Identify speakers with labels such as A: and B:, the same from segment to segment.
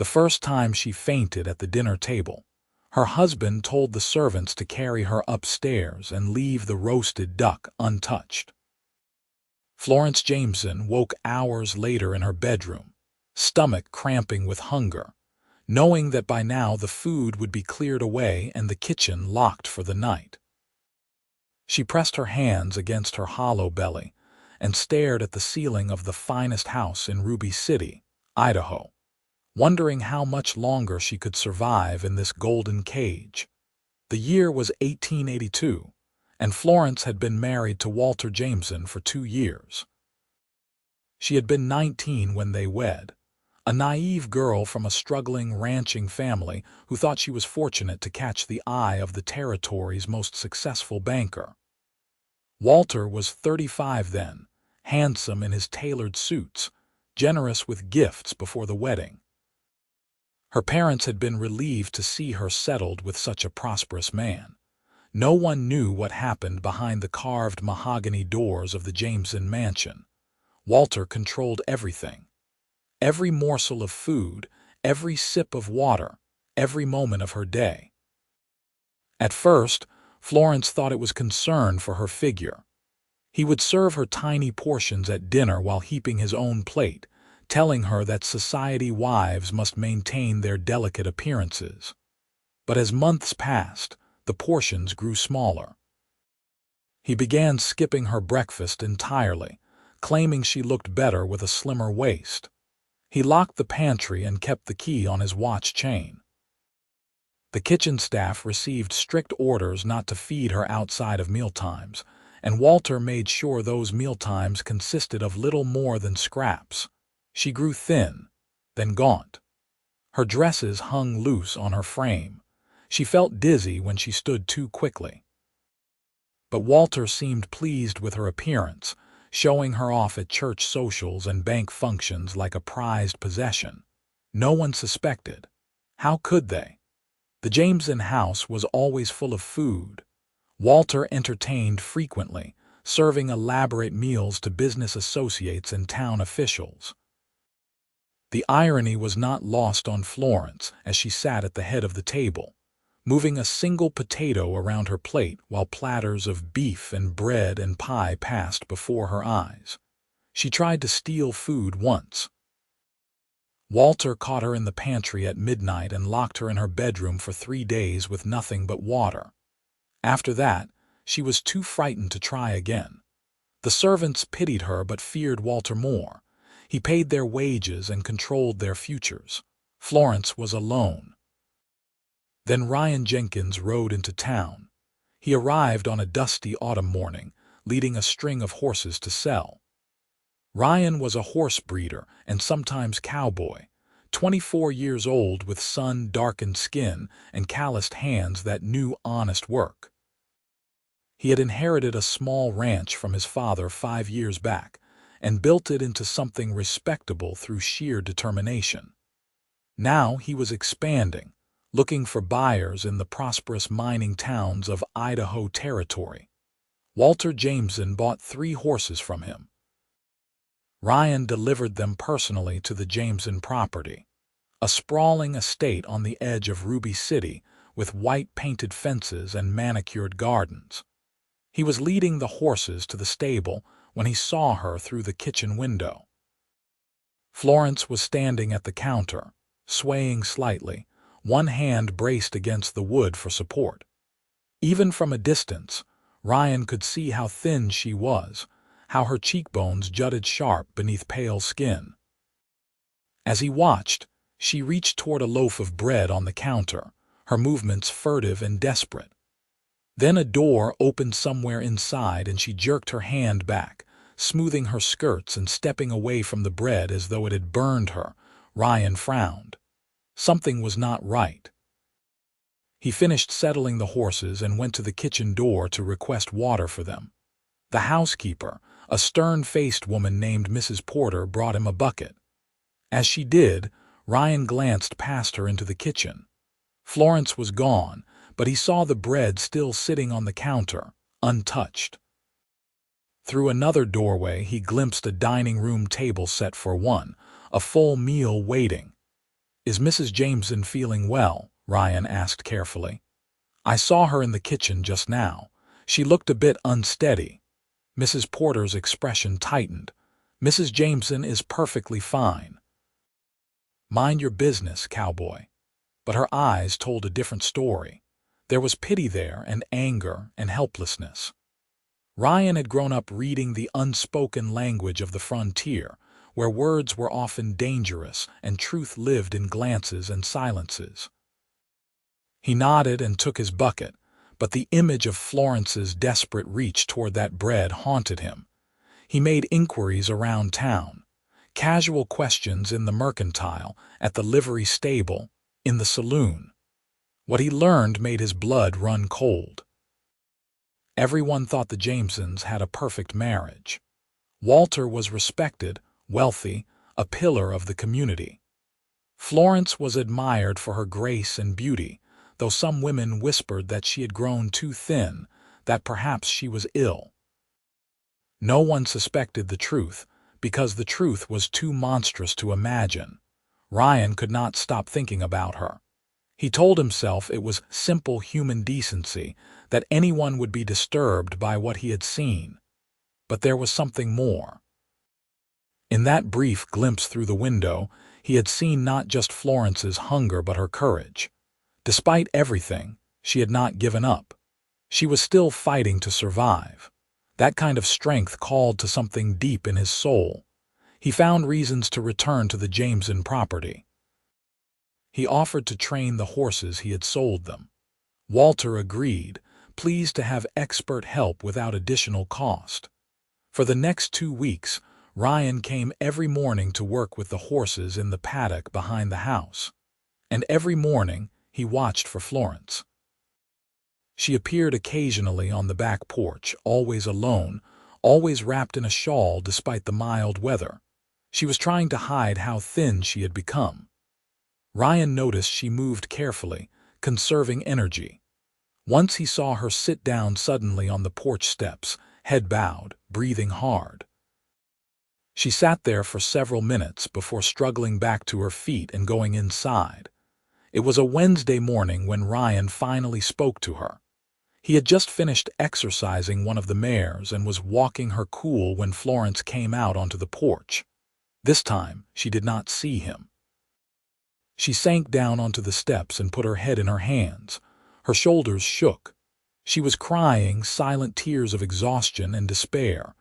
A: The first time she fainted at the dinner table, her husband told the servants to carry her upstairs and leave the roasted duck untouched. Florence Jameson woke hours later in her bedroom, stomach cramping with hunger, knowing that by now the food would be cleared away and the kitchen locked for the night. She pressed her hands against her hollow belly and stared at the ceiling of the finest house in Ruby City, Idaho, wondering how much longer she could survive in this golden cage. The year was 1882, and Florence had been married to Walter Jameson for 2 years. She had been 19 when they wed, a naive girl from a struggling ranching family who thought she was fortunate to catch the eye of the territory's most successful banker. Walter was 35 then, handsome in his tailored suits, generous with gifts before the wedding. Her parents had been relieved to see her settled with such a prosperous man. No one knew what happened behind the carved mahogany doors of the Jameson mansion. Walter controlled everything. Every morsel of food, every sip of water, every moment of her day. At first, Florence thought it was concern for her figure. He would serve her tiny portions at dinner while heaping his own plate, telling her that society wives must maintain their delicate appearances. But as months passed, the portions grew smaller. He began skipping her breakfast entirely, claiming she looked better with a slimmer waist. He locked the pantry and kept the key on his watch chain. The kitchen staff received strict orders not to feed her outside of mealtimes, and Walter made sure those mealtimes consisted of little more than scraps. She grew thin, then gaunt. Her dresses hung loose on her frame. She felt dizzy when she stood too quickly. But Walter seemed pleased with her appearance, showing her off at church socials and bank functions like a prized possession. No one suspected. How could they? The Jameson house was always full of food. Walter entertained frequently, serving elaborate meals to business associates and town officials. The irony was not lost on Florence as she sat at the head of the table, moving a single potato around her plate while platters of beef and bread and pie passed before her eyes. She tried to steal food once. Walter caught her in the pantry at midnight and locked her in her bedroom for 3 days with nothing but water. After that, she was too frightened to try again. The servants pitied her but feared Walter more. He paid their wages and controlled their futures. Florence was alone. Then Ryan Jenkins rode into town. He arrived on a dusty autumn morning, leading a string of horses to sell. Ryan was a horse breeder and sometimes cowboy, 24 years old with sun-darkened skin and calloused hands that knew honest work. He had inherited a small ranch from his father 5 years back and built it into something respectable through sheer determination. Now he was expanding, looking for buyers in the prosperous mining towns of Idaho Territory. Walter Jameson bought 3 horses from him. Ryan delivered them personally to the Jameson property, a sprawling estate on the edge of Ruby City with white-painted fences and manicured gardens. He was leading the horses to the stable when he saw her through the kitchen window. Florence was standing at the counter, swaying slightly, one hand braced against the wood for support. Even from a distance, Ryan could see how thin she was, how her cheekbones jutted sharp beneath pale skin. As he watched, she reached toward a loaf of bread on the counter, her movements furtive and desperate. Then a door opened somewhere inside and she jerked her hand back, smoothing her skirts and stepping away from the bread as though it had burned her. Ryan frowned. Something was not right. He finished settling the horses and went to the kitchen door to request water for them. The housekeeper, a stern-faced woman named Mrs. Porter, brought him a bucket. As she did, Ryan glanced past her into the kitchen. Florence was gone, but he saw the bread still sitting on the counter, untouched. Through another doorway he glimpsed a dining room table set for one, a full meal waiting. Is Mrs. Jameson feeling well? Ryan asked carefully. I saw her in the kitchen just now. She looked a bit unsteady. Mrs. Porter's expression tightened. Mrs. Jameson is perfectly fine. Mind your business, Cowboy. But her eyes told a different story. There was pity there, and anger, and helplessness. Ryan had grown up reading the unspoken language of the frontier, where words were often dangerous and truth lived in glances and silences. He nodded and took his bucket, but the image of Florence's desperate reach toward that bread haunted him. He made inquiries around town, casual questions in the mercantile, at the livery stable, in the saloon. What he learned made his blood run cold. Everyone thought the Jamesons had a perfect marriage. Walter was respected, wealthy, a pillar of the community. Florence was admired for her grace and beauty, though some women whispered that she had grown too thin, that perhaps she was ill. No one suspected the truth, because the truth was too monstrous to imagine. Ryan could not stop thinking about her. He told himself it was simple human decency, that anyone would be disturbed by what he had seen. But there was something more. In that brief glimpse through the window, he had seen not just Florence's hunger but her courage. Despite everything, she had not given up. She was still fighting to survive. That kind of strength called to something deep in his soul. He found reasons to return to the Jameson property. He offered to train the horses he had sold them. Walter agreed, pleased to have expert help without additional cost. For the next 2 weeks, Ryan came every morning to work with the horses in the paddock behind the house. And every morning, he watched for Florence. She appeared occasionally on the back porch, always alone, always wrapped in a shawl despite the mild weather. She was trying to hide how thin she had become. Ryan noticed she moved carefully, conserving energy. Once he saw her sit down suddenly on the porch steps, head bowed, breathing hard. She sat there for several minutes before struggling back to her feet and going inside. It was a Wednesday morning when Ryan finally spoke to her. He had just finished exercising one of the mares and was walking her cool when Florence came out onto the porch. This time, she did not see him. She sank down onto the steps and put her head in her hands. Her shoulders shook. She was crying silent tears of exhaustion and despair.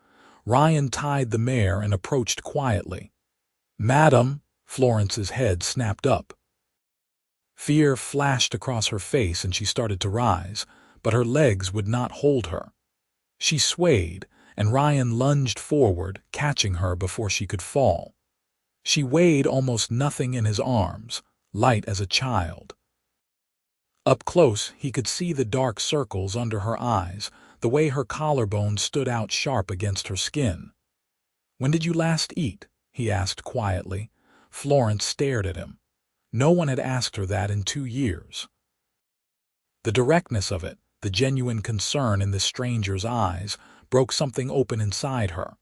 A: Ryan tied the mare and approached quietly. "Madam," Florence's head snapped up. Fear flashed across her face and she started to rise, but her legs would not hold her. She swayed, and Ryan lunged forward, catching her before she could fall. She weighed almost nothing in his arms, light as a child. Up close, he could see the dark circles under her eyes, the way her collarbone stood out sharp against her skin. "When did you last eat?" he asked quietly. Florence stared at him. No one had asked her that in 2 years. The directness of it, the genuine concern in this stranger's eyes, broke something open inside her.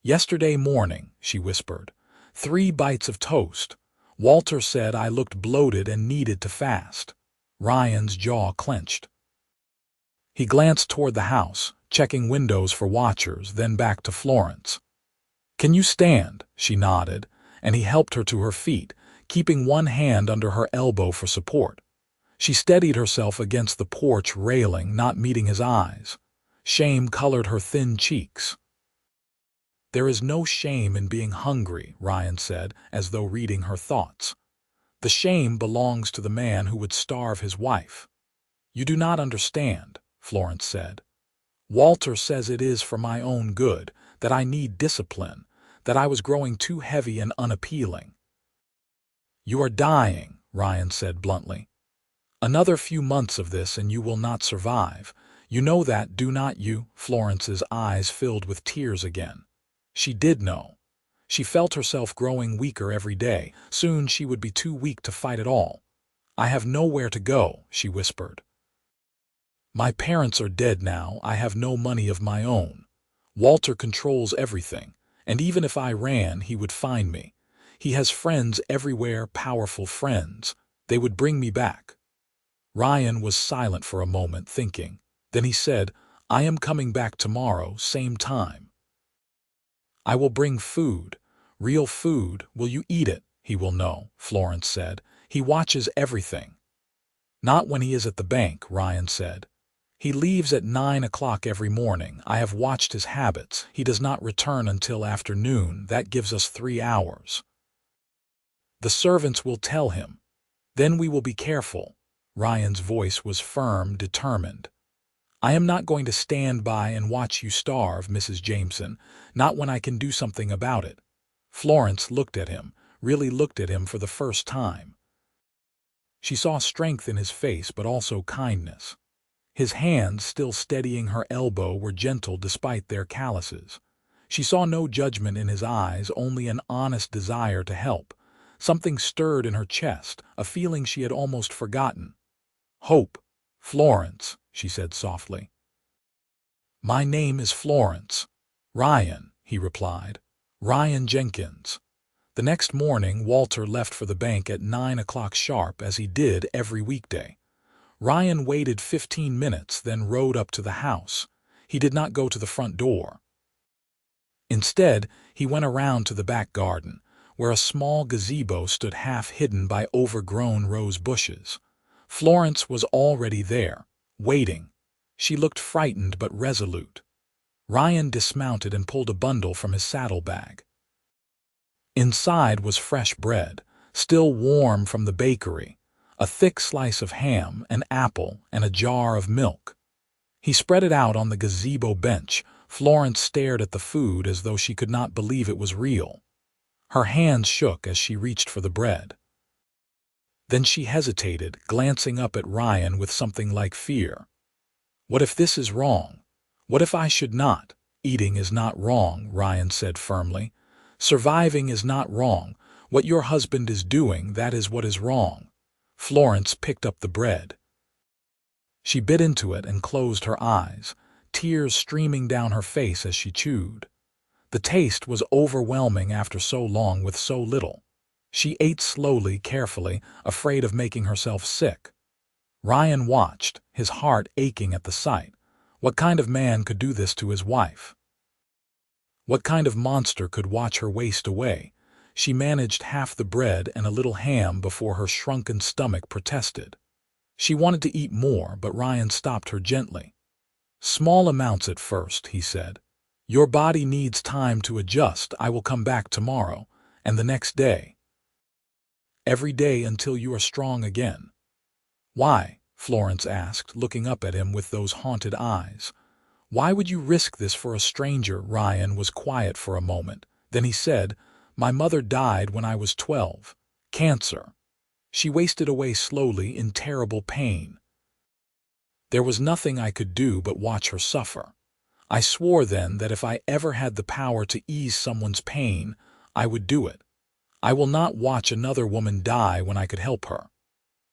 A: "Yesterday morning," she whispered. 3 bites of toast. Walter said I looked bloated and needed to fast." Ryan's jaw clenched. He glanced toward the house, checking windows for watchers, then back to Florence. "Can you stand?" She nodded, and he helped her to her feet, keeping one hand under her elbow for support. She steadied herself against the porch railing, not meeting his eyes. Shame colored her thin cheeks. "There is no shame in being hungry," Ryan said, as though reading her thoughts. "The shame belongs to the man who would starve his wife." "You do not understand," Florence said. "Walter says it is for my own good, that I need discipline, that I was growing too heavy and unappealing." "You are dying," Ryan said bluntly. "Another few months of this and you will not survive. You know that, do not you?" Florence's eyes filled with tears again. She did know. She felt herself growing weaker every day. Soon she would be too weak to fight at all. "I have nowhere to go," she whispered. "My parents are dead now. I have no money of my own. Walter controls everything, and even if I ran, he would find me. He has friends everywhere, powerful friends. They would bring me back." Ryan was silent for a moment, thinking. Then he said, "I am coming back tomorrow, same time. I will bring food, real food. Will you eat it?" "He will know," Florence said. "He watches everything." "Not when he is at the bank," Ryan said. "He leaves at 9 o'clock every morning. I have watched his habits. He does not return until afternoon. That gives us 3 hours. The servants will tell him. Then we will be careful." Ryan's voice was firm, determined. "I am not going to stand by and watch you starve, Mrs. Jameson, not when I can do something about it." Florence looked at him, really looked at him for the first time. She saw strength in his face, but also kindness. His hands, still steadying her elbow, were gentle despite their calluses. She saw no judgment in his eyes, only an honest desire to help. Something stirred in her chest, a feeling she had almost forgotten. "Hope, Florence," she said softly. "My name is Florence." "Ryan," he replied. "Ryan Jenkins." The next morning Walter left for the bank at 9 o'clock sharp, as he did every weekday. Ryan waited 15 minutes, then rode up to the house. He did not go to the front door. Instead, he went around to the back garden, where a small gazebo stood half hidden by overgrown rose bushes. Florence was already there, waiting. She looked frightened but resolute. Ryan dismounted and pulled a bundle from his saddlebag. Inside was fresh bread, still warm from the bakery, a thick slice of ham, an apple, and a jar of milk. He spread it out on the gazebo bench. Florence stared at the food as though she could not believe it was real. Her hands shook as she reached for the bread. Then she hesitated, glancing up at Ryan with something like fear. "What if this is wrong? What if I should not?" "Eating is not wrong," Ryan said firmly. "Surviving is not wrong. What your husband is doing, that is what is wrong." Florence picked up the bread. She bit into it and closed her eyes, tears streaming down her face as she chewed. The taste was overwhelming after so long with so little. She ate slowly, carefully, afraid of making herself sick. Ryan watched, his heart aching at the sight. What kind of man could do this to his wife? What kind of monster could watch her waste away? She managed half the bread and a little ham before her shrunken stomach protested. She wanted to eat more, but Ryan stopped her gently. "Small amounts at first," he said. "Your body needs time to adjust. I will come back tomorrow, and the next day. Every day until you are strong again." "Why?" Florence asked, looking up at him with those haunted eyes. "Why would you risk this for a stranger?" Ryan was quiet for a moment. Then he said, "My mother died when I was 12. Cancer. She wasted away slowly in terrible pain. There was nothing I could do but watch her suffer. I swore then that if I ever had the power to ease someone's pain, I would do it. I will not watch another woman die when I could help her."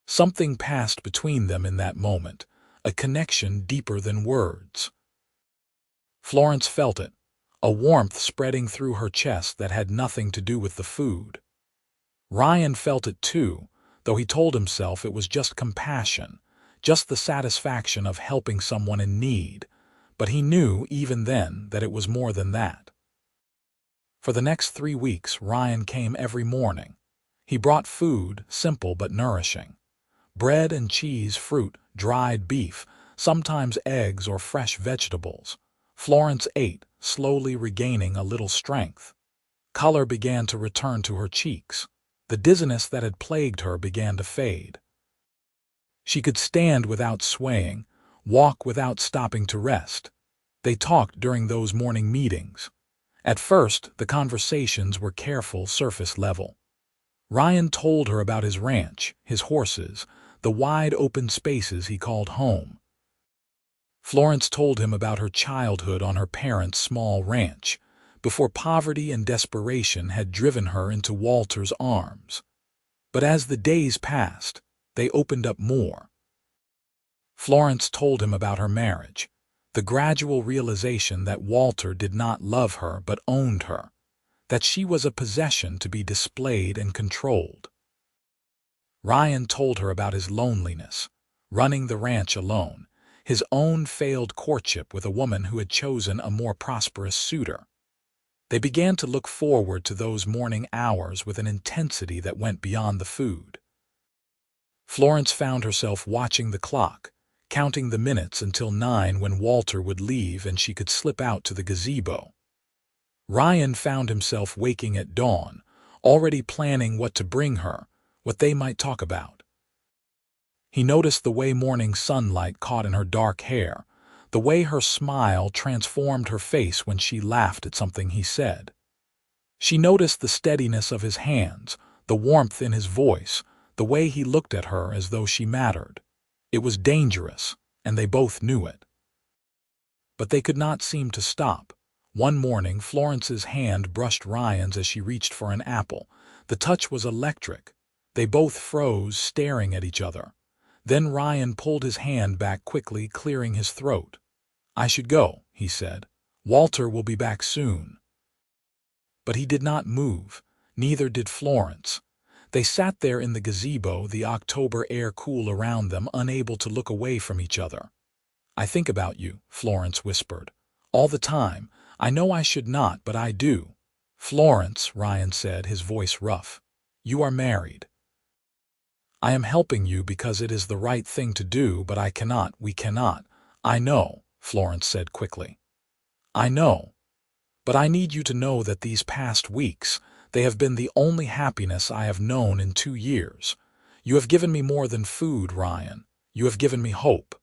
A: Something passed between them in that moment, a connection deeper than words. Florence felt it, a warmth spreading through her chest that had nothing to do with the food. Ryan felt it too, though he told himself it was just compassion, just the satisfaction of helping someone in need, but he knew even then that it was more than that. For the next 3 weeks, Ryan came every morning. He brought food, simple but nourishing. Bread and cheese, fruit, dried beef, sometimes eggs or fresh vegetables. Florence ate, slowly regaining a little strength. Color began to return to her cheeks. The dizziness that had plagued her began to fade. She could stand without swaying, walk without stopping to rest. They talked during those morning meetings. At first, the conversations were careful, surface level. Ryan told her about his ranch, his horses, the wide open spaces he called home. Florence told him about her childhood on her parents' small ranch, before poverty and desperation had driven her into Walter's arms. But as the days passed, they opened up more. Florence told him about her marriage, the gradual realization that Walter did not love her but owned her, that she was a possession to be displayed and controlled. Ryan told her about his loneliness, running the ranch alone, his own failed courtship with a woman who had chosen a more prosperous suitor. They began to look forward to those morning hours with an intensity that went beyond the food. Florence found herself watching the clock, counting the minutes until 9 when Walter would leave and she could slip out to the gazebo. Ryan found himself waking at dawn, already planning what to bring her, what they might talk about. He noticed the way morning sunlight caught in her dark hair, the way her smile transformed her face when she laughed at something he said. She noticed the steadiness of his hands, the warmth in his voice, the way he looked at her as though she mattered. It was dangerous, and they both knew it. But they could not seem to stop. One morning, Florence's hand brushed Ryan's as she reached for an apple. The touch was electric. They both froze, staring at each other. Then Ryan pulled his hand back quickly, clearing his throat. "I should go," he said. "Walter will be back soon." But he did not move. Neither did Florence. They sat there in the gazebo, the October air cool around them, unable to look away from each other. "I think about you," Florence whispered. "All the time. I know I should not, but I do." "Florence," Ryan said, his voice rough, "you are married. I am helping you because it is the right thing to do, but we cannot." "I know," Florence said quickly. "I know. But I need you to know that these past weeks, they have been the only happiness I have known in 2 years. You have given me more than food, Ryan. You have given me hope.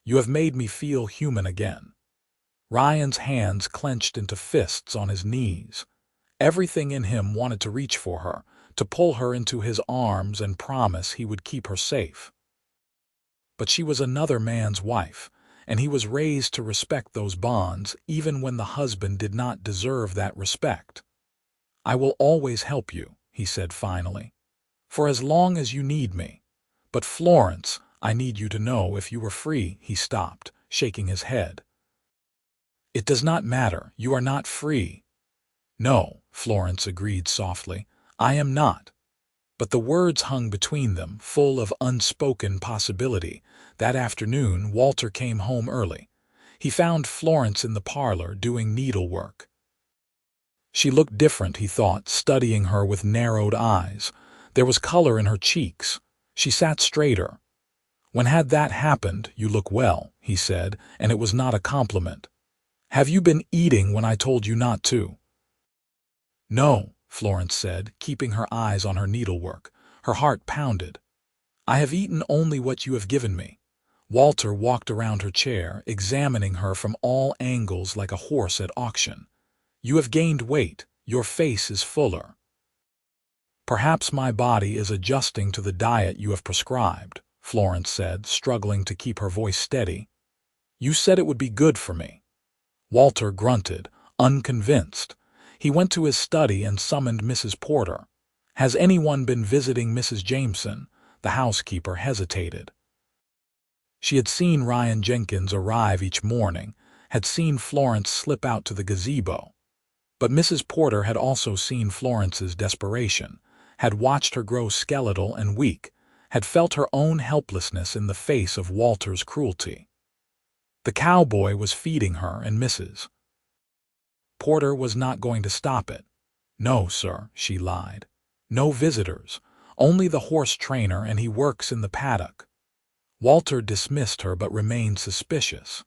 A: You have made me feel human again." Ryan's hands clenched into fists on his knees. Everything in him wanted to reach for her, to pull her into his arms and promise he would keep her safe. But she was another man's wife, and he was raised to respect those bonds even when the husband did not deserve that respect. "I will always help you," he said finally, "for as long as you need me. But Florence, I need you to know if you were free." He stopped, shaking his head. "It does not matter. You are not free." "No," Florence agreed softly, "I am not." But the words hung between them, full of unspoken possibility. That afternoon, Walter came home early. He found Florence in the parlor doing needlework. She looked different, he thought, studying her with narrowed eyes. There was color in her cheeks. She sat straighter. "When had that happened? You look well," he said, and it was not a compliment. "Have you been eating when I told you not to?" "No," Florence said, keeping her eyes on her needlework. Her heart pounded. "I have eaten only what you have given me." Walter walked around her chair, examining her from all angles like a horse at auction. "You have gained weight. Your face is fuller." "Perhaps my body is adjusting to the diet you have prescribed," Florence said, struggling to keep her voice steady. "You said it would be good for me." Walter grunted, unconvinced. He went to his study and summoned Mrs. Porter. "Has anyone been visiting Mrs. Jameson?" The housekeeper hesitated. She had seen Ryan Jenkins arrive each morning, had seen Florence slip out to the gazebo. But Mrs. Porter had also seen Florence's desperation, had watched her grow skeletal and weak, had felt her own helplessness in the face of Walter's cruelty. The cowboy was feeding her, and Mrs. Porter was not going to stop it. "No, sir," she lied. "No visitors. Only the horse trainer, and he works in the paddock." Walter dismissed her but remained suspicious.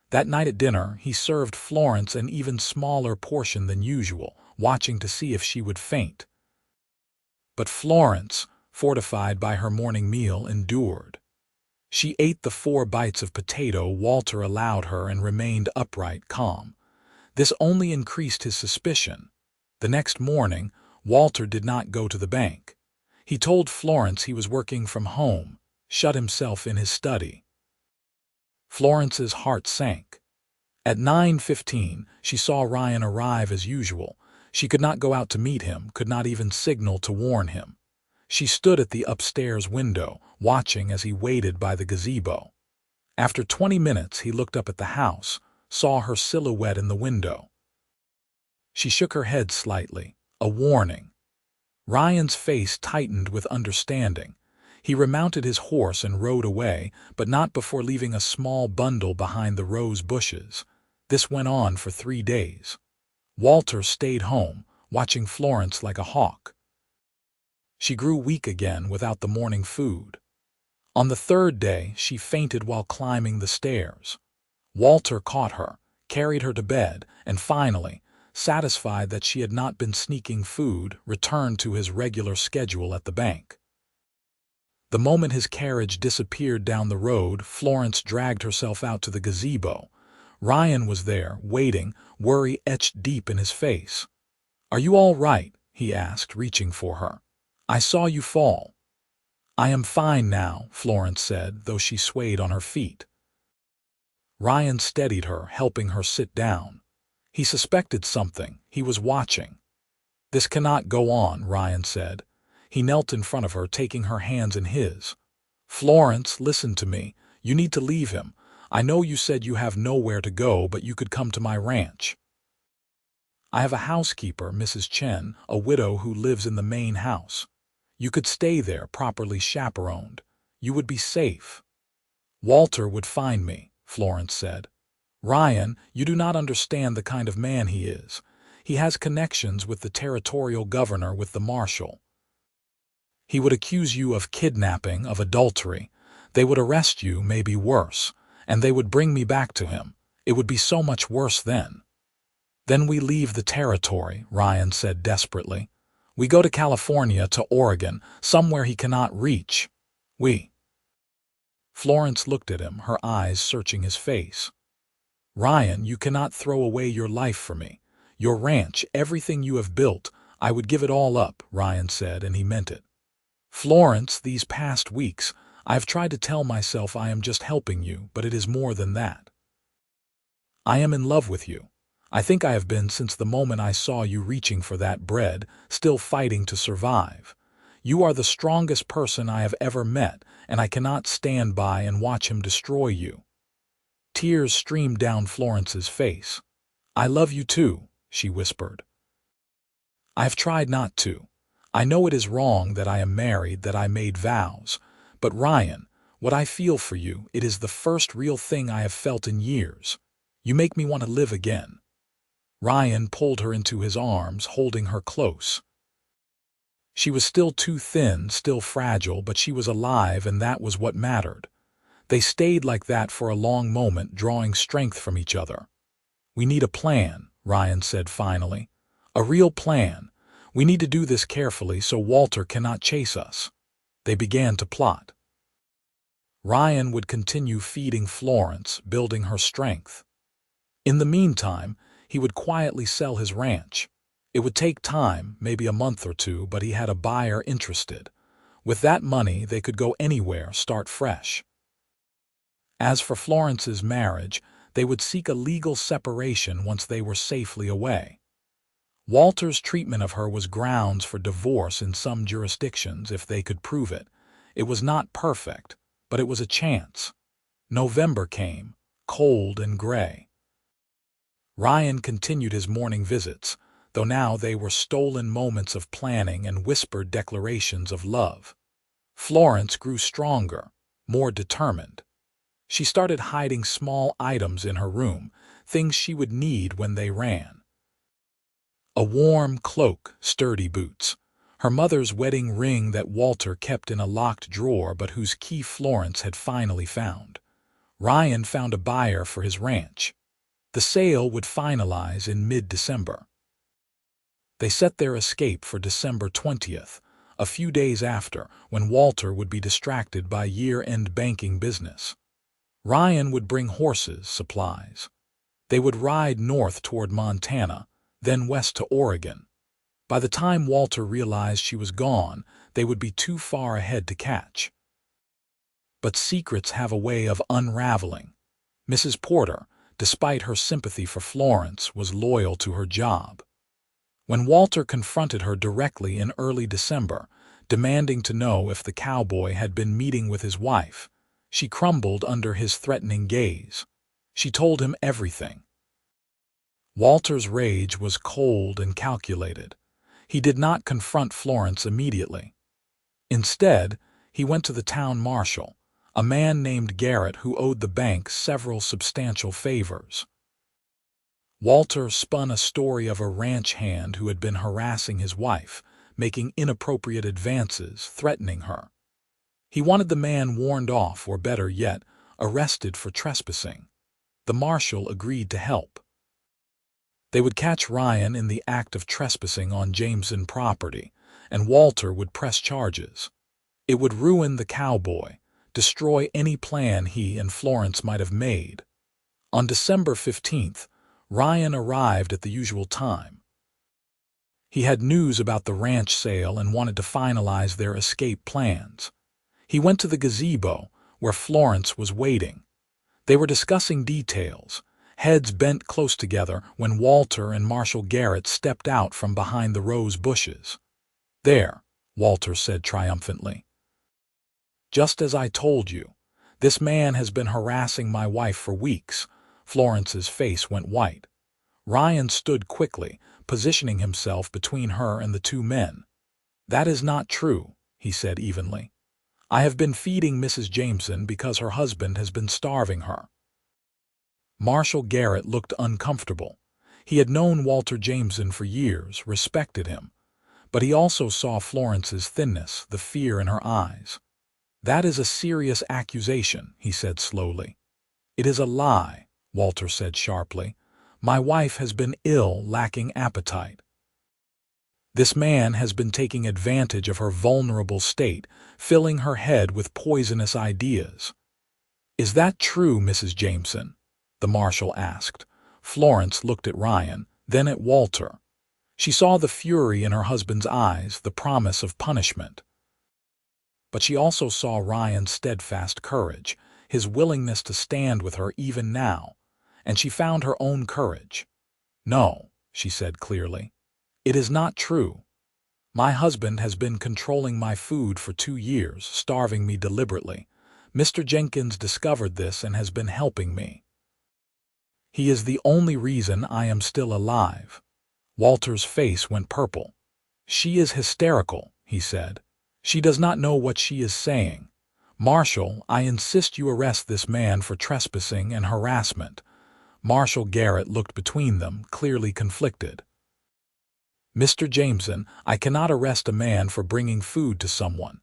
A: That night at dinner, he served Florence an even smaller portion than usual, watching to see if she would faint. But Florence, fortified by her morning meal, endured. She ate the 4 bites of potato Walter allowed her and remained upright, calm. This only increased his suspicion. The next morning, Walter did not go to the bank. He told Florence he was working from home, shut himself in his study. Florence's heart sank. At 9:15, she saw Ryan arrive as usual. She could not go out to meet him, could not even signal to warn him. She stood at the upstairs window, watching as he waited by the gazebo. After 20 minutes, he looked up at the house, saw her silhouette in the window. She shook her head slightly, a warning. Ryan's face tightened with understanding. He remounted his horse and rode away, but not before leaving a small bundle behind the rose bushes. This went on for 3 days. Walter stayed home, watching Florence like a hawk. She grew weak again without the morning food. On the 3rd day, she fainted while climbing the stairs. Walter caught her, carried her to bed, and finally, satisfied that she had not been sneaking food, returned to his regular schedule at the bank. The moment his carriage disappeared down the road, Florence dragged herself out to the gazebo. Ryan was there, waiting, worry etched deep in his face. "Are you all right?" he asked, reaching for her. "I saw you fall." "I am fine now," Florence said, though she swayed on her feet. Ryan steadied her, helping her sit down. He suspected something. He was watching. "This cannot go on," Ryan said. He knelt in front of her, taking her hands in his. "Florence, listen to me. You need to leave him. I know you said you have nowhere to go, but you could come to my ranch. I have a housekeeper, Mrs. Chen, a widow who lives in the main house. You could stay there, properly chaperoned. You would be safe." "Walter would find me," Florence said. "Ryan, you do not understand the kind of man he is. He has connections with the territorial governor, with the marshal. He would accuse you of kidnapping, of adultery. They would arrest you, maybe worse, and they would bring me back to him. It would be so much worse then." "Then we leave the territory," Ryan said desperately. "We go to California, to Oregon, somewhere he cannot reach. We—" Florence looked at him, her eyes searching his face. "Ryan, you cannot throw away your life for me. Your ranch, everything you have built, I would give it all up," Ryan said, and he meant it. "Florence, these past weeks, I have tried to tell myself I am just helping you, but it is more than that. I am in love with you. I think I have been since the moment I saw you reaching for that bread, still fighting to survive. You are the strongest person I have ever met, and I cannot stand by and watch him destroy you." Tears streamed down Florence's face. "I love you too," she whispered. "I have tried not to. I know it is wrong that I am married, that I made vows. But Ryan, what I feel for you, it is the first real thing I have felt in years. You make me want to live again." Ryan pulled her into his arms, holding her close. She was still too thin, still fragile, but she was alive, and that was what mattered. They stayed like that for a long moment, drawing strength from each other. "We need a plan," Ryan said finally. "A real plan. We need to do this carefully so Walter cannot chase us." They began to plot. Ryan would continue feeding Florence, building her strength. In the meantime, he would quietly sell his ranch. It would take time, maybe a month or two, but he had a buyer interested. With that money, they could go anywhere, start fresh. As for Florence's marriage, they would seek a legal separation once they were safely away. Walter's treatment of her was grounds for divorce in some jurisdictions if they could prove it. It was not perfect, but it was a chance. November came, cold and gray. Ryan continued his morning visits, though now they were stolen moments of planning and whispered declarations of love. Florence grew stronger, more determined. She started hiding small items in her room, things she would need when they ran. A warm cloak, sturdy boots, her mother's wedding ring that Walter kept in a locked drawer but whose key Florence had finally found. Ryan found a buyer for his ranch. The sale would finalize in mid-December. They set their escape for December 20th, a few days after, when Walter would be distracted by year-end banking business. Ryan would bring horses, supplies. They would ride north toward Montana, then west to Oregon. By the time Walter realized she was gone, they would be too far ahead to catch. But secrets have a way of unraveling. Mrs. Porter, despite her sympathy for Florence, was loyal to her job. When Walter confronted her directly in early December, demanding to know if the cowboy had been meeting with his wife, she crumbled under his threatening gaze. She told him everything. Walter's rage was cold and calculated. He did not confront Florence immediately. Instead, he went to the town marshal, a man named Garrett who owed the bank several substantial favors. Walter spun a story of a ranch hand who had been harassing his wife, making inappropriate advances, threatening her. He wanted the man warned off, or better yet, arrested for trespassing. The marshal agreed to help. They would catch Ryan in the act of trespassing on Jameson property, and Walter would press charges. It would ruin the cowboy, destroy any plan he and Florence might have made. On December 15th, Ryan arrived at the usual time. He had news about the ranch sale and wanted to finalize their escape plans. He went to the gazebo, where Florence was waiting. They were discussing details, heads bent close together, when Walter and Marshal Garrett stepped out from behind the rose bushes. "There," Walter said triumphantly. "Just as I told you. This man has been harassing my wife for weeks." Florence's face went white. Ryan stood quickly, positioning himself between her and the two men. "That is not true," he said evenly. "I have been feeding Mrs. Jameson because her husband has been starving her." Marshal Garrett looked uncomfortable. He had known Walter Jameson for years, respected him. But he also saw Florence's thinness, the fear in her eyes. "That is a serious accusation," he said slowly. "It is a lie," Walter said sharply. "My wife has been ill, lacking appetite. This man has been taking advantage of her vulnerable state, filling her head with poisonous ideas." "Is that true, Mrs. Jameson?" the marshal asked. Florence looked at Ryan, then at Walter. She saw the fury in her husband's eyes, the promise of punishment. But she also saw Ryan's steadfast courage, his willingness to stand with her even now, and she found her own courage. "No," she said clearly. "It is not true. My husband has been controlling my food for 2 years, starving me deliberately. Mr. Jenkins discovered this and has been helping me. He is the only reason I am still alive." Walter's face went purple. "She is hysterical," he said. "She does not know what she is saying. Marshal, I insist you arrest this man for trespassing and harassment." Marshal Garrett looked between them, clearly conflicted. "Mr. Jameson, I cannot arrest a man for bringing food to someone.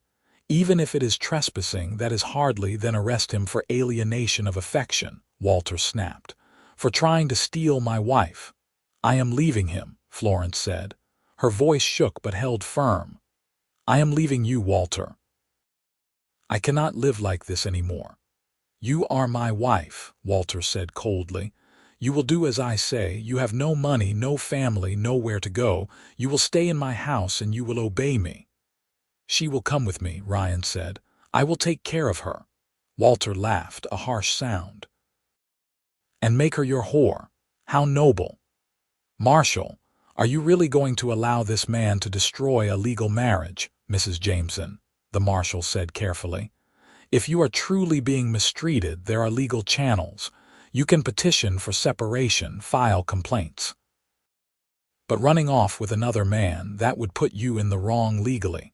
A: Even if it is trespassing, that is hardly then arrest him for alienation of affection," Walter snapped. "For trying to steal my wife." "I am leaving him," Florence said. Her voice shook but held firm. "I am leaving you, Walter. I cannot live like this anymore." "You are my wife," Walter said coldly. "You will do as I say. You have no money, no family, nowhere to go. You will stay in my house and you will obey me." "She will come with me," Ryan said. "I will take care of her." Walter laughed, a harsh sound. "And make her your whore. How noble." "Marshal, are you really going to allow this man to destroy a legal marriage, Mrs. Jameson?" the marshal said carefully. "If you are truly being mistreated, there are legal channels. You can petition for separation, file complaints. But running off with another man, that would put you in the wrong legally.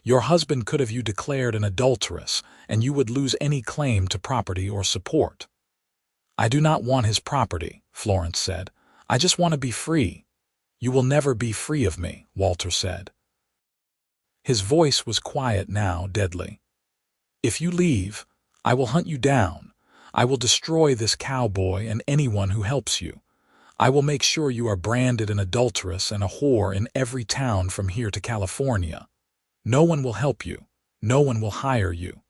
A: Your husband could have you declared an adulteress, and you would lose any claim to property or support." "I do not want his property," Florence said. "I just want to be free." "You will never be free of me," Walter said. His voice was quiet now, deadly. "If you leave, I will hunt you down. I will destroy this cowboy and anyone who helps you. I will make sure you are branded an adulteress and a whore in every town from here to California. No one will help you. No one will hire you.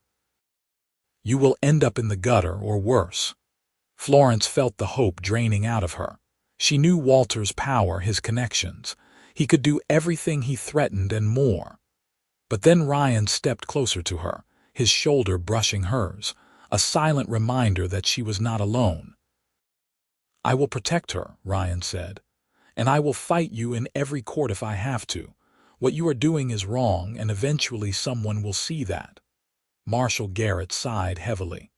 A: You will end up in the gutter or worse." Florence felt the hope draining out of her. She knew Walter's power, his connections. He could do everything he threatened and more. But then Ryan stepped closer to her, his shoulder brushing hers, a silent reminder that she was not alone. "I will protect her," Ryan said. "And I will fight you in every court if I have to. What you are doing is wrong, and eventually someone will see that." Marshal Garrett sighed heavily.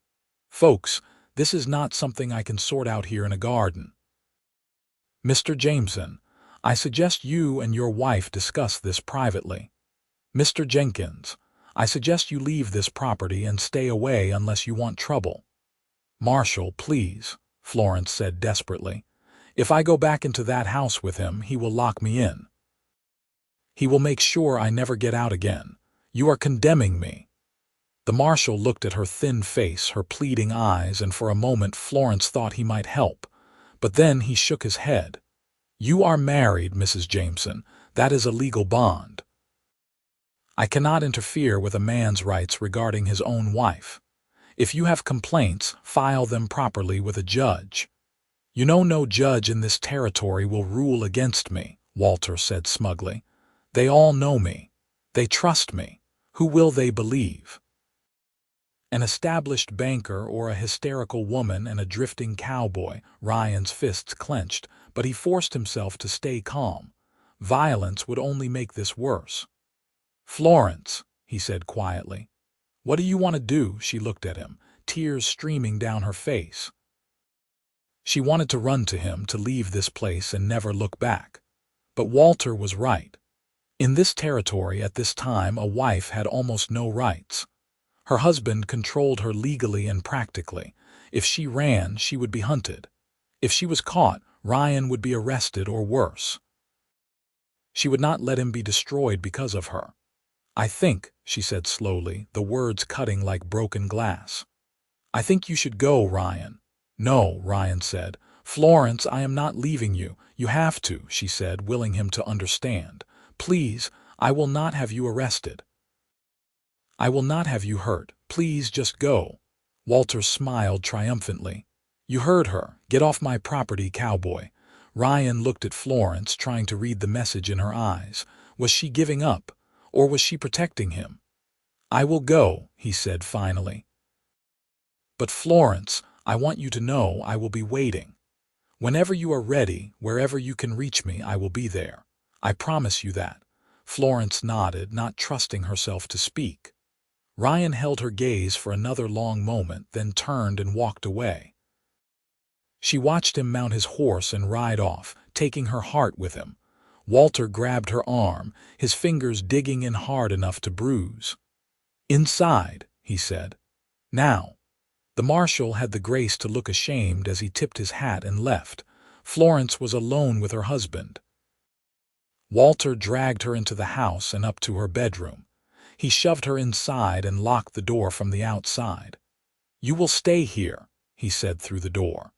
A: "Folks, this is not something I can sort out here in a garden." Mr. Jameson, I suggest you and your wife discuss this privately. Mr. Jenkins, I suggest you leave this property and stay away unless you want trouble. Marshall, please, Florence said desperately. If I go back into that house with him, he will lock me in. He will make sure I never get out again. You are condemning me. The marshal looked at her thin face, her pleading eyes, and for a moment Florence thought he might help. But then he shook his head. You are married, Mrs. Jameson. That is a legal bond. I cannot interfere with a man's rights regarding his own wife. If you have complaints, file them properly with a judge. You know no judge in this territory will rule against me, Walter said smugly. They all know me. They trust me. Who will they believe? An established banker or a hysterical woman and a drifting cowboy? Ryan's fists clenched, but he forced himself to stay calm. Violence would only make this worse. Florence, he said quietly. What do you want to do? She looked at him, tears streaming down her face. She wanted to run to him, to leave this place and never look back. But Walter was right. In this territory at this time, a wife had almost no rights. Her husband controlled her legally and practically. If she ran, she would be hunted. If she was caught, Ryan would be arrested or worse. She would not let him be destroyed because of her. I think, she said slowly, the words cutting like broken glass. I think you should go, Ryan. No, Ryan said. Florence, I am not leaving you. You have to, she said, willing him to understand. Please, I will not have you arrested. I will not have you hurt. Please just go. Walter smiled triumphantly. You heard her. Get off my property, cowboy. Ryan looked at Florence, trying to read the message in her eyes. Was she giving up, or was she protecting him? I will go, he said finally. But Florence, I want you to know I will be waiting. Whenever you are ready, wherever you can reach me, I will be there. I promise you that. Florence nodded, not trusting herself to speak. Ryan held her gaze for another long moment, then turned and walked away. She watched him mount his horse and ride off, taking her heart with him. Walter grabbed her arm, his fingers digging in hard enough to bruise. Inside, he said. Now. The marshal had the grace to look ashamed as he tipped his hat and left. Florence was alone with her husband. Walter dragged her into the house and up to her bedroom. He shoved her inside and locked the door from the outside. You will stay here, he said through the door,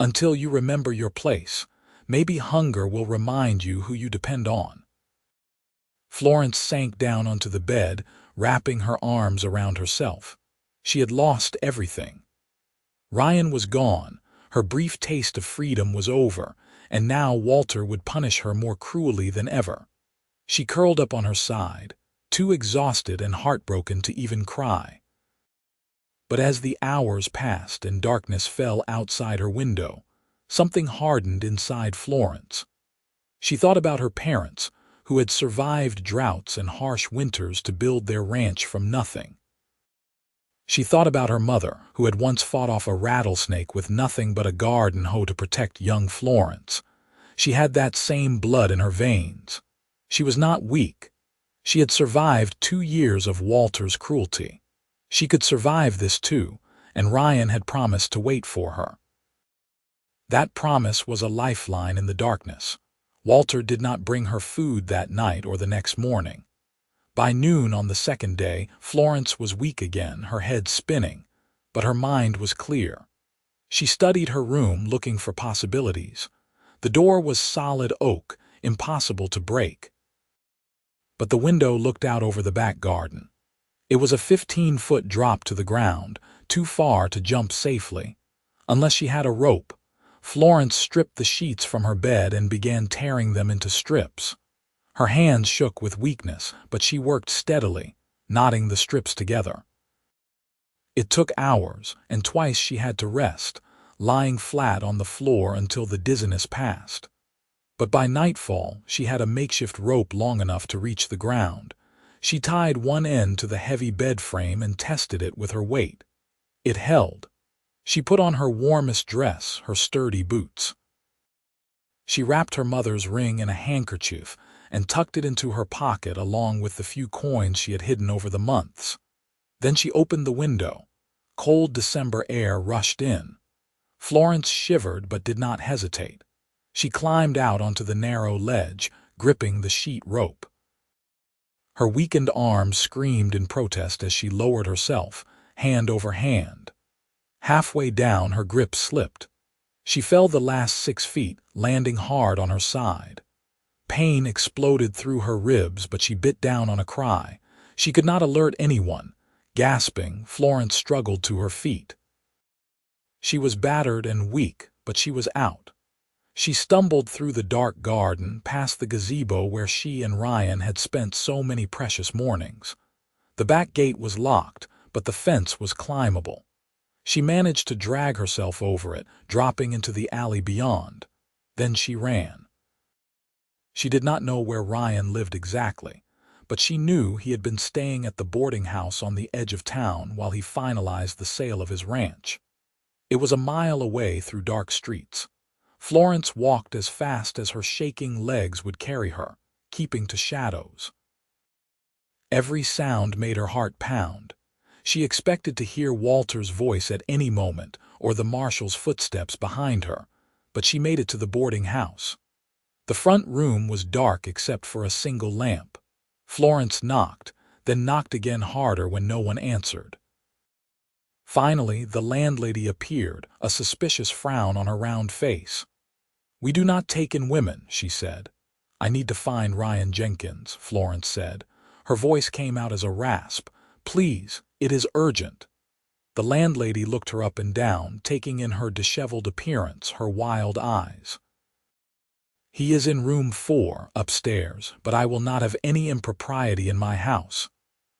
A: until you remember your place. Maybe hunger will remind you who you depend on. Florence sank down onto the bed, wrapping her arms around herself. She had lost everything. Ryan was gone. Her brief taste of freedom was over, and now Walter would punish her more cruelly than ever. She curled up on her side, too exhausted and heartbroken to even cry. But as the hours passed and darkness fell outside her window, something hardened inside Florence. She thought about her parents, who had survived droughts and harsh winters to build their ranch from nothing. She thought about her mother, who had once fought off a rattlesnake with nothing but a garden hoe to protect young Florence. She had that same blood in her veins. She was not weak. She had survived 2 years of Walter's cruelty. She could survive this too, and Ryan had promised to wait for her. That promise was a lifeline in the darkness. Walter did not bring her food that night or the next morning. By noon on the second day, Florence was weak again, her head spinning, but her mind was clear. She studied her room, looking for possibilities. The door was solid oak, impossible to break. But the window looked out over the back garden. It was a 15-foot drop to the ground, too far to jump safely. Unless she had a rope. Florence stripped the sheets from her bed and began tearing them into strips. Her hands shook with weakness, but she worked steadily, knotting the strips together. It took hours, and twice she had to rest, lying flat on the floor until the dizziness passed. But by nightfall, she had a makeshift rope long enough to reach the ground. She tied one end to the heavy bed frame and tested it with her weight. It held. She put on her warmest dress, her sturdy boots. She wrapped her mother's ring in a handkerchief and tucked it into her pocket along with the few coins she had hidden over the months. Then she opened the window. Cold December air rushed in. Florence shivered but did not hesitate. She climbed out onto the narrow ledge, gripping the sheet rope. Her weakened arms screamed in protest as she lowered herself, hand over hand. Halfway down, her grip slipped. She fell the last 6 feet, landing hard on her side. Pain exploded through her ribs, but she bit down on a cry. She could not alert anyone. Gasping, Florence struggled to her feet. She was battered and weak, but she was out. She stumbled through the dark garden, past the gazebo where she and Ryan had spent so many precious mornings. The back gate was locked, but the fence was climbable. She managed to drag herself over it, dropping into the alley beyond. Then she ran. She did not know where Ryan lived exactly, but she knew he had been staying at the boarding house on the edge of town while he finalized the sale of his ranch. It was a mile away through dark streets. Florence walked as fast as her shaking legs would carry her, keeping to shadows. Every sound made her heart pound. She expected to hear Walter's voice at any moment or the marshal's footsteps behind her, but she made it to the boarding house. The front room was dark except for a single lamp. Florence knocked, then knocked again harder when no one answered. Finally, the landlady appeared, a suspicious frown on her round face. "We do not take in women," she said. "I need to find Ryan Jenkins," Florence said. Her voice came out as a rasp. "Please, it is urgent." The landlady looked her up and down, taking in her disheveled appearance, her wild eyes. "He is in room 4, upstairs, but I will not have any impropriety in my house."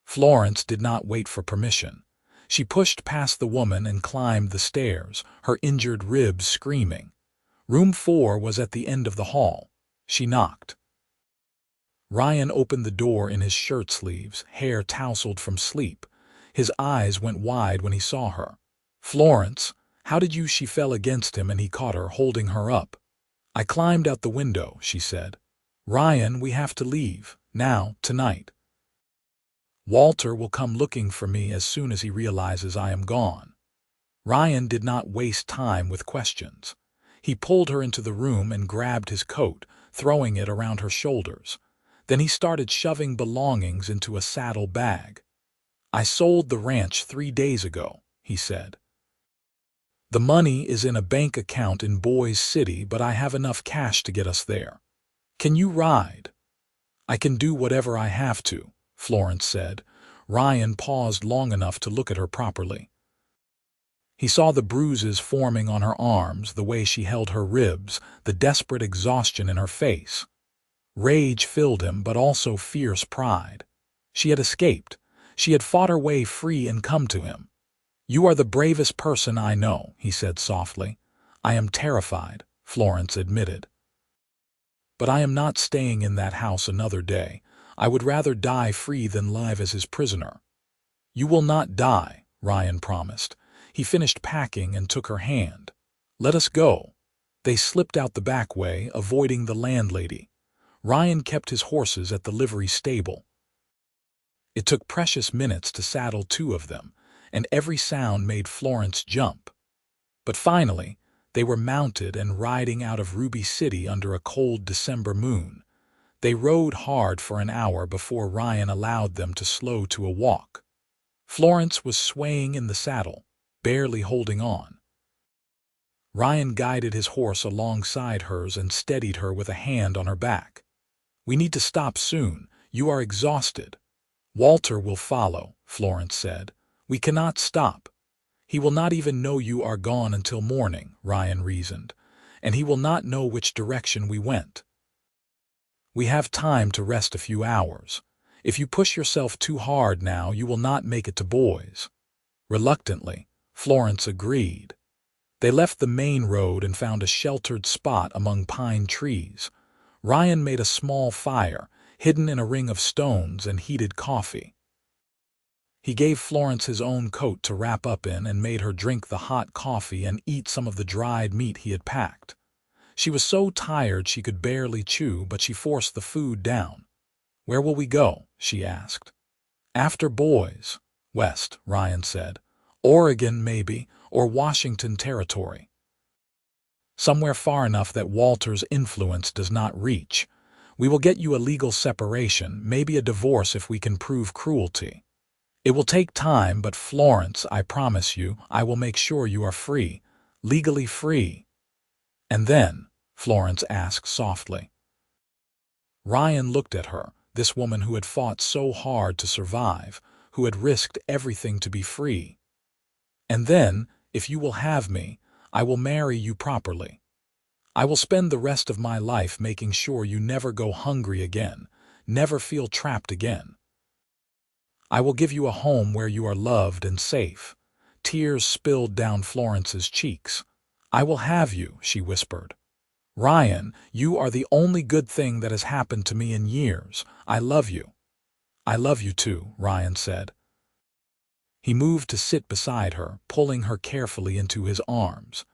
A: Florence did not wait for permission. She pushed past the woman and climbed the stairs, her injured ribs screaming. Room 4 was at the end of the hall. She knocked. Ryan opened the door in his shirt sleeves, hair tousled from sleep. His eyes went wide when he saw her. "Florence, how did you?" She fell against him and he caught her, holding her up. "I climbed out the window," she said. "Ryan, we have to leave. Now, tonight. Walter will come looking for me as soon as he realizes I am gone." Ryan did not waste time with questions. He pulled her into the room and grabbed his coat, throwing it around her shoulders. Then he started shoving belongings into a saddle bag. "I sold the ranch 3 days ago," he said. "The money is in a bank account in Boise City, but I have enough cash to get us there. Can you ride?" "I can do whatever I have to," Florence said. Ryan paused long enough to look at her properly. He saw the bruises forming on her arms, the way she held her ribs, the desperate exhaustion in her face. Rage filled him, but also fierce pride. She had escaped. She had fought her way free and come to him. "You are the bravest person I know," he said softly. "I am terrified," Florence admitted. "But I am not staying in that house another day. I would rather die free than live as his prisoner." "You will not die," Ryan promised. He finished packing and took her hand. "Let us go." They slipped out the back way, avoiding the landlady. Ryan kept his horses at the livery stable. It took precious minutes to saddle 2 of them, and every sound made Florence jump. But finally, they were mounted and riding out of Ruby City under a cold December moon. They rode hard for an hour before Ryan allowed them to slow to a walk. Florence was swaying in the saddle, barely holding on. Ryan guided his horse alongside hers and steadied her with a hand on her back. "We need to stop soon. You are exhausted." "Walter will follow," Florence said. "We cannot stop." "He will not even know you are gone until morning," Ryan reasoned, "and he will not know which direction we went. We have time to rest a few hours. If you push yourself too hard now, you will not make it to Boise." Reluctantly, Florence agreed. They left the main road and found a sheltered spot among pine trees. Ryan made a small fire, hidden in a ring of stones, and heated coffee. He gave Florence his own coat to wrap up in and made her drink the hot coffee and eat some of the dried meat he had packed. She was so tired she could barely chew, but she forced the food down. "Where will we go?" she asked. "After boys." "West," Ryan said. "Oregon, maybe, or Washington Territory. Somewhere far enough that Walter's influence does not reach. We will get you a legal separation, maybe a divorce if we can prove cruelty. It will take time, but Florence, I promise you, I will make sure you are free, legally free." "And then?" Florence asked softly. Ryan looked at her, this woman who had fought so hard to survive, who had risked everything to be free. "And then, if you will have me, I will marry you properly. I will spend the rest of my life making sure you never go hungry again, never feel trapped again. I will give you a home where you are loved and safe." Tears spilled down Florence's cheeks. "I will have you," she whispered. "Ryan, you are the only good thing that has happened to me in years. I love you." "I love you too," Ryan said. He moved to sit beside her, pulling her carefully into his arms.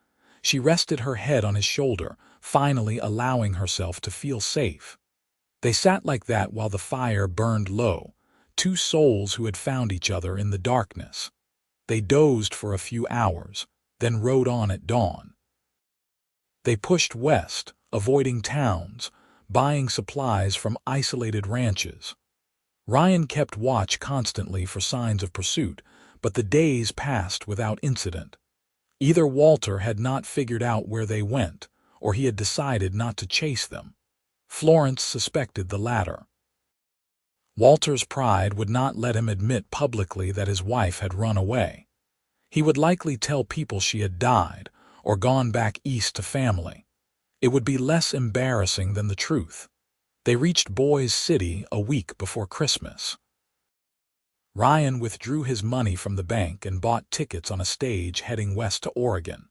A: She rested her head on his shoulder, finally allowing herself to feel safe. They sat like that while the fire burned low, two souls who had found each other in the darkness. They dozed for a few hours, then rode on at dawn. They pushed west, avoiding towns, buying supplies from isolated ranches. Ryan kept watch constantly for signs of pursuit, but the days passed without incident. Either Walter had not figured out where they went, or he had decided not to chase them. Florence suspected the latter. Walter's pride would not let him admit publicly that his wife had run away. He would likely tell people she had died, or gone back east to family. It would be less embarrassing than the truth. They reached Boise City a week before Christmas. Ryan withdrew his money from the bank and bought tickets on a stage heading west to Oregon.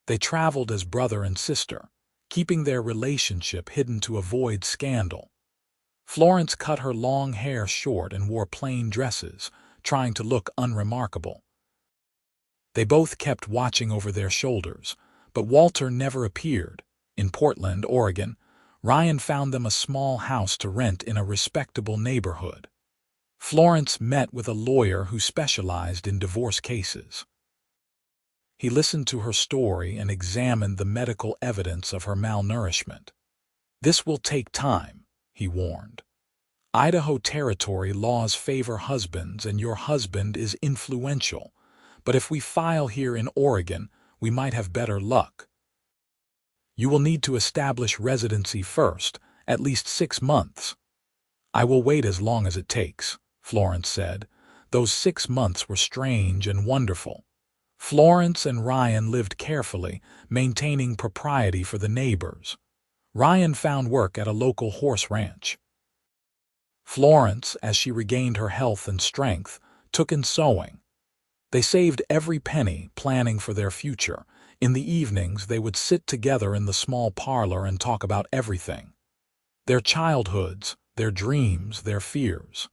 A: They traveled as brother and sister, keeping their relationship hidden to avoid scandal. Florence cut her long hair short and wore plain dresses, trying to look unremarkable. They both kept watching over their shoulders, but Walter never appeared. In Portland, Oregon, Ryan found them a small house to rent in a respectable neighborhood. Florence met with a lawyer who specialized in divorce cases. He listened to her story and examined the medical evidence of her malnourishment. "This will take time," he warned. "Idaho Territory laws favor husbands and your husband is influential, but if we file here in Oregon, we might have better luck. You will need to establish residency first, at least 6 months. "I will wait as long as it takes," Florence said. Those 6 months were strange and wonderful. Florence and Ryan lived carefully, maintaining propriety for the neighbors. Ryan found work at a local horse ranch. Florence, as she regained her health and strength, took in sewing. They saved every penny, planning for their future. In the evenings, they would sit together in the small parlor and talk about everything. Their childhoods, their dreams, their fears.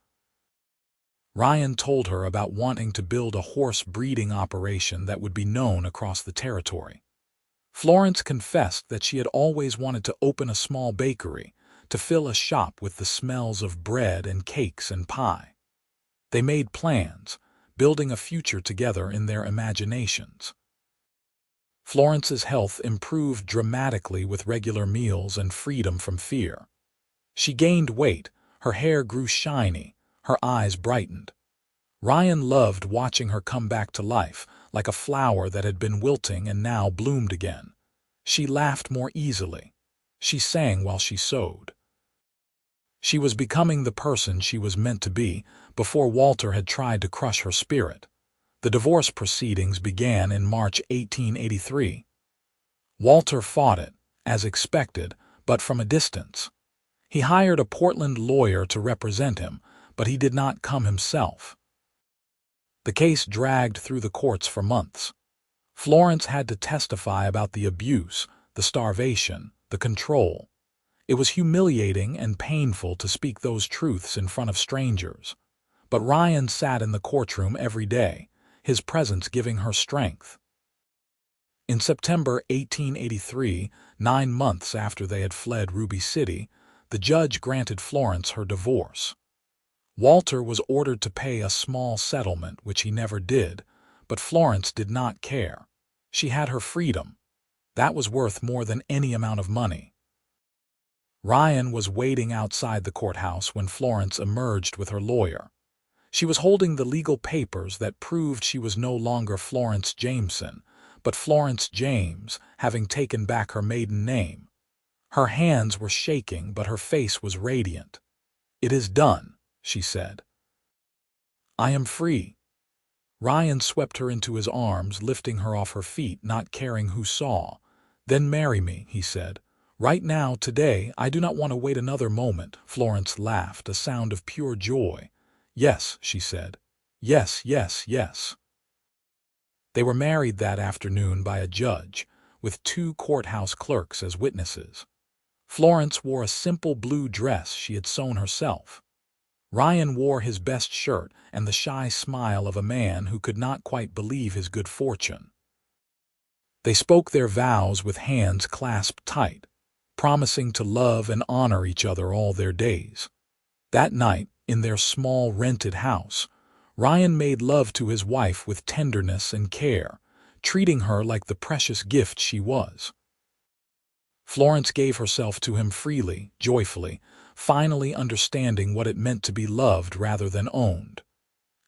A: Ryan told her about wanting to build a horse breeding operation that would be known across the territory. Florence confessed that she had always wanted to open a small bakery, to fill a shop with the smells of bread and cakes and pie. They made plans, building a future together in their imaginations. Florence's health improved dramatically with regular meals and freedom from fear. She gained weight, her hair grew shiny, her eyes brightened. Ryan loved watching her come back to life, like a flower that had been wilting and now bloomed again. She laughed more easily. She sang while she sewed. She was becoming the person she was meant to be before Walter had tried to crush her spirit. The divorce proceedings began in March 1883. Walter fought it, as expected, but from a distance. He hired a Portland lawyer to represent him, but he did not come himself. The case dragged through the courts for months. Florence had to testify about the abuse, the starvation, the control. It was humiliating and painful to speak those truths in front of strangers. But Ryan sat in the courtroom every day, his presence giving her strength. In September 1883, 9 months after they had fled Ruby City, the judge granted Florence her divorce. Walter was ordered to pay a small settlement, which he never did, but Florence did not care. She had her freedom. That was worth more than any amount of money. Ryan was waiting outside the courthouse when Florence emerged with her lawyer. She was holding the legal papers that proved she was no longer Florence Jameson, but Florence James, having taken back her maiden name. Her hands were shaking, but her face was radiant. "It is done," she said. "I am free." Ryan swept her into his arms, lifting her off her feet, not caring who saw. "Then marry me," he said. "Right now, today, I do not want to wait another moment." Florence laughed, a sound of pure joy. "Yes," she said. "Yes, yes, yes." They were married that afternoon by a judge, with 2 courthouse clerks as witnesses. Florence wore a simple blue dress she had sewn herself. Ryan wore his best shirt and the shy smile of a man who could not quite believe his good fortune. They spoke their vows with hands clasped tight, promising to love and honor each other all their days. That night, in their small rented house, Ryan made love to his wife with tenderness and care, treating her like the precious gift she was. Florence gave herself to him freely, joyfully, finally understanding what it meant to be loved rather than owned.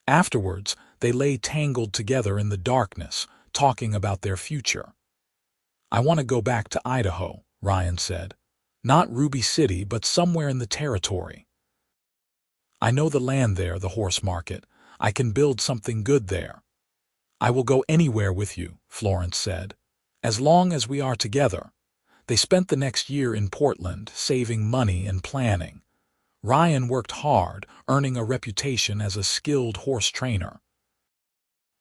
A: Afterwards, they lay tangled together in the darkness, talking about their future. "I want to go back to Idaho," Ryan said. "Not Ruby City, but somewhere in the territory. I know the land there, the horse market. I can build something good there." "I will go anywhere with you," Florence said, "as long as we are together." They spent the next year in Portland, saving money and planning. Ryan worked hard, earning a reputation as a skilled horse trainer.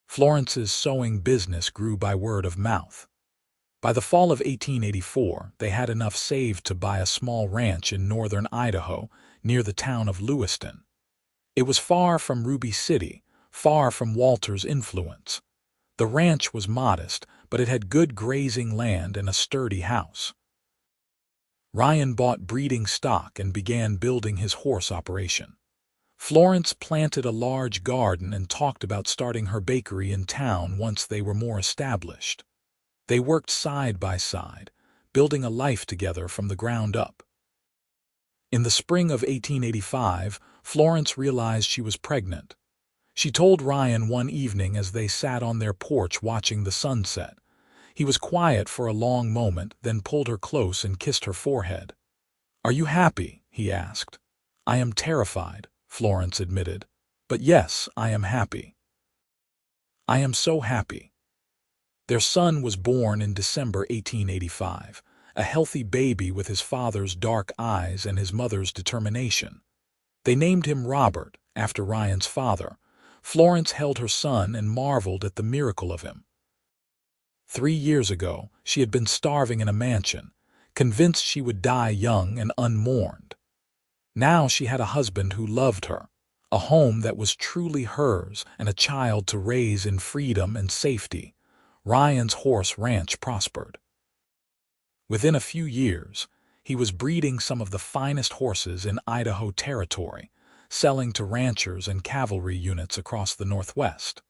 A: Florence's sewing business grew by word of mouth. By the fall of 1884, they had enough saved to buy a small ranch in northern Idaho, near the town of Lewiston. It was far from Ruby City, far from Walter's influence. The ranch was modest, but it had good grazing land and a sturdy house. Ryan bought breeding stock and began building his horse operation. Florence planted a large garden and talked about starting her bakery in town once they were more established. They worked side by side, building a life together from the ground up. In the spring of 1885, Florence realized she was pregnant. She told Ryan one evening as they sat on their porch watching the sunset. He was quiet for a long moment, then pulled her close and kissed her forehead. "Are you happy?" he asked. "I am terrified," Florence admitted. "But yes, I am happy. I am so happy." Their son was born in December 1885, a healthy baby with his father's dark eyes and his mother's determination. They named him Robert, after Ryan's father. Florence held her son and marveled at the miracle of him. 3 years ago, she had been starving in a mansion, convinced she would die young and unmourned. Now she had a husband who loved her, a home that was truly hers, and a child to raise in freedom and safety. Ryan's horse ranch prospered. Within a few years, he was breeding some of the finest horses in Idaho Territory, selling to ranchers and cavalry units across the Northwest.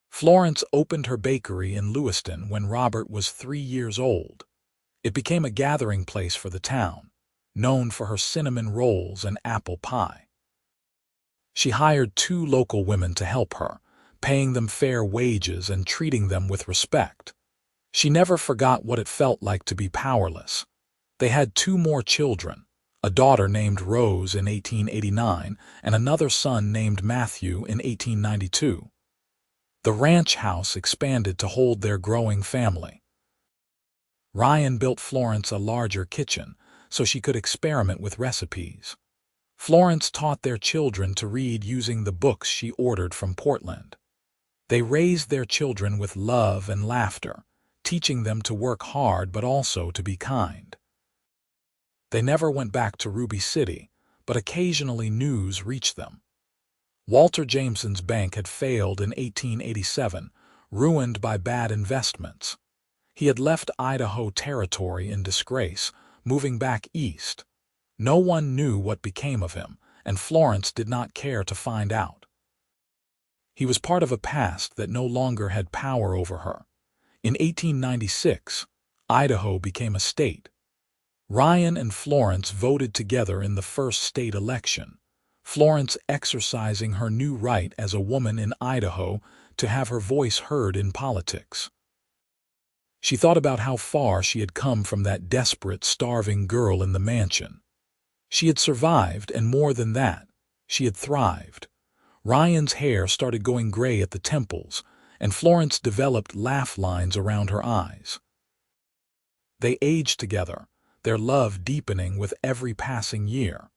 A: Florence opened her bakery in Lewiston when Robert was 3 years old. It became a gathering place for the town, known for her cinnamon rolls and apple pie. She hired 2 local women to help her, paying them fair wages and treating them with respect. She never forgot what it felt like to be powerless. They had 2 more children, a daughter named Rose in 1889 and another son named Matthew in 1892. The ranch house expanded to hold their growing family. Ryan built Florence a larger kitchen so she could experiment with recipes. Florence taught their children to read using the books she ordered from Portland. They raised their children with love and laughter, teaching them to work hard but also to be kind. They never went back to Ruby City, but occasionally news reached them. Walter Jameson's bank had failed in 1887, ruined by bad investments. He had left Idaho Territory in disgrace, moving back east. No one knew what became of him, and Florence did not care to find out. He was part of a past that no longer had power over her. In 1896, Idaho became a state. Ryan and Florence voted together in the first state election, Florence exercising her new right as a woman in Idaho to have her voice heard in politics. She thought about how far she had come from that desperate, starving girl in the mansion. She had survived, and more than that, she had thrived. Ryan's hair started going gray at the temples, and Florence developed laugh lines around her eyes. They aged together, their love deepening with every passing year.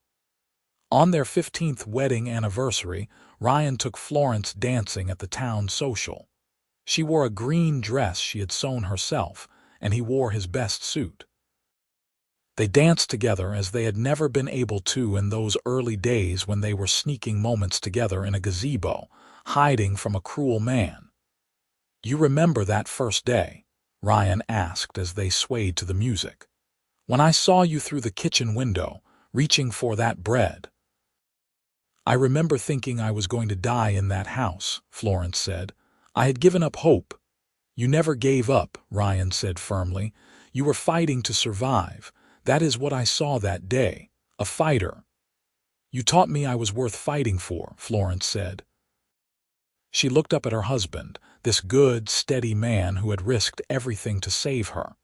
A: On their 15th wedding anniversary, Ryan took Florence dancing at the town social. She wore a green dress she had sewn herself, and he wore his best suit. They danced together as they had never been able to in those early days when they were sneaking moments together in a gazebo, hiding from a cruel man. "You remember that first day?" Ryan asked as they swayed to the music. "When I saw you through the kitchen window, reaching for that bread." "I remember thinking I was going to die in that house," Florence said. "I had given up hope." "You never gave up," Ryan said firmly. "You were fighting to survive. That is what I saw that day, a fighter." "You taught me I was worth fighting for," Florence said. She looked up at her husband, this good, steady man who had risked everything to save her.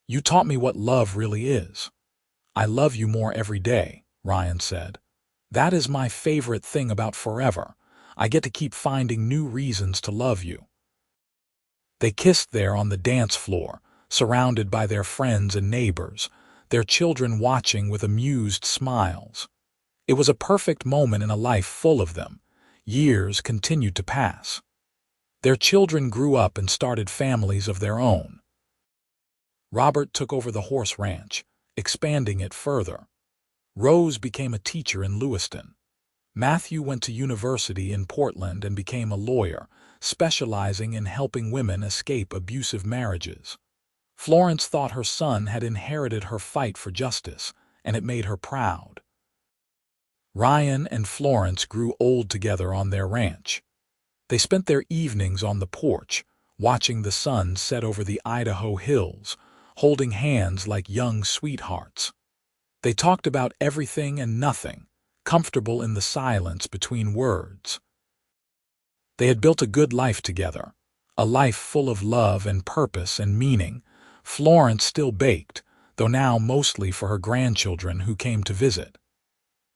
A: "You taught me what love really is." "I love you more every day," Ryan said. "That is my favorite thing about forever. I get to keep finding new reasons to love you." They kissed there on the dance floor, surrounded by their friends and neighbors, their children watching with amused smiles. It was a perfect moment in a life full of them. Years continued to pass. Their children grew up and started families of their own. Robert took over the horse ranch, expanding it further. Rose became a teacher in Lewiston. Matthew went to university in Portland and became a lawyer, specializing in helping women escape abusive marriages. Florence thought her son had inherited her fight for justice, and it made her proud. Ryan and Florence grew old together on their ranch. They spent their evenings on the porch, watching the sun set over the Idaho hills, holding hands like young sweethearts. They talked about everything and nothing, comfortable in the silence between words. They had built a good life together, a life full of love and purpose and meaning. Florence still baked, though now mostly for her grandchildren who came to visit.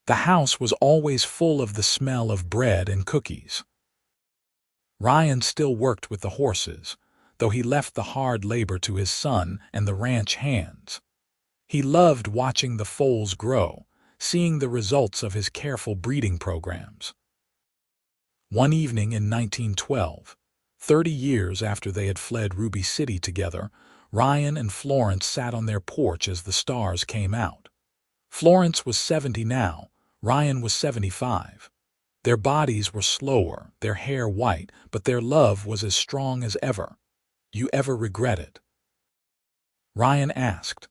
A: The house was always full of the smell of bread and cookies. Ryan still worked with the horses, though he left the hard labor to his son and the ranch hands. He loved watching the foals grow, seeing the results of his careful breeding programs. One evening in 1912, 30 years after they had fled Ruby City together, Ryan and Florence sat on their porch as the stars came out. Florence was 70 now, Ryan was 75. Their bodies were slower, their hair white, but their love was as strong as ever. "You ever regret it?" Ryan asked.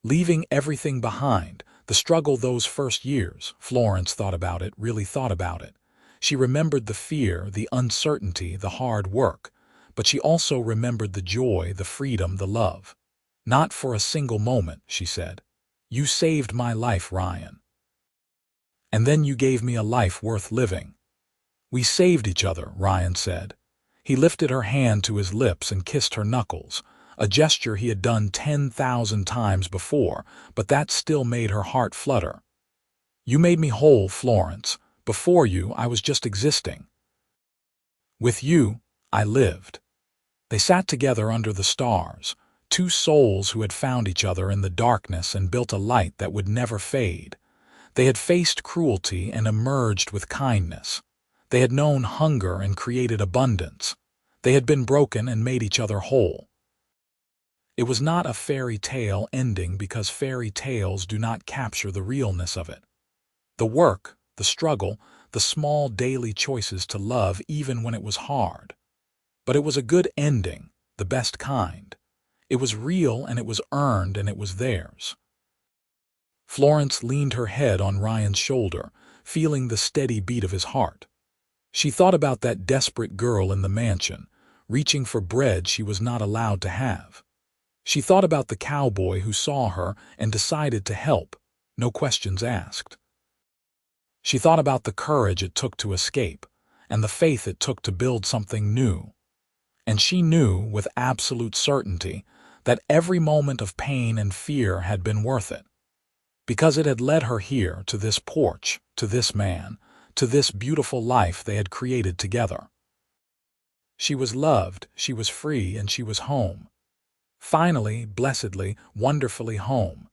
A: Leaving everything behind, the struggle those first years, Florence thought about it, really thought about it. She remembered the fear, the uncertainty, the hard work, but she also remembered the joy, the freedom, the love. "Not for a single moment," she said. "You saved my life, Ryan. And then you gave me a life worth living." "We saved each other," Ryan said. He lifted her hand to his lips and kissed her knuckles, a gesture he had done 10,000 times before, but that still made her heart flutter. "You made me whole, Florence. Before you, I was just existing. With you, I lived." They sat together under the stars, two souls who had found each other in the darkness and built a light that would never fade. They had faced cruelty and emerged with kindness. They had known hunger and created abundance. They had been broken and made each other whole. It was not a fairy tale ending because fairy tales do not capture the realness of it. The work, the struggle, the small daily choices to love even when it was hard. But it was a good ending, the best kind. It was real, and it was earned, and it was theirs. Florence leaned her head on Ryan's shoulder, feeling the steady beat of his heart. She thought about that desperate girl in the mansion, reaching for bread she was not allowed to have. She thought about the cowboy who saw her and decided to help, no questions asked. She thought about the courage it took to escape, and the faith it took to build something new. And she knew with absolute certainty that every moment of pain and fear had been worth it, because it had led her here, to this porch, to this man, to this beautiful life they had created together. She was loved, she was free, and she was home. Finally, blessedly, wonderfully home.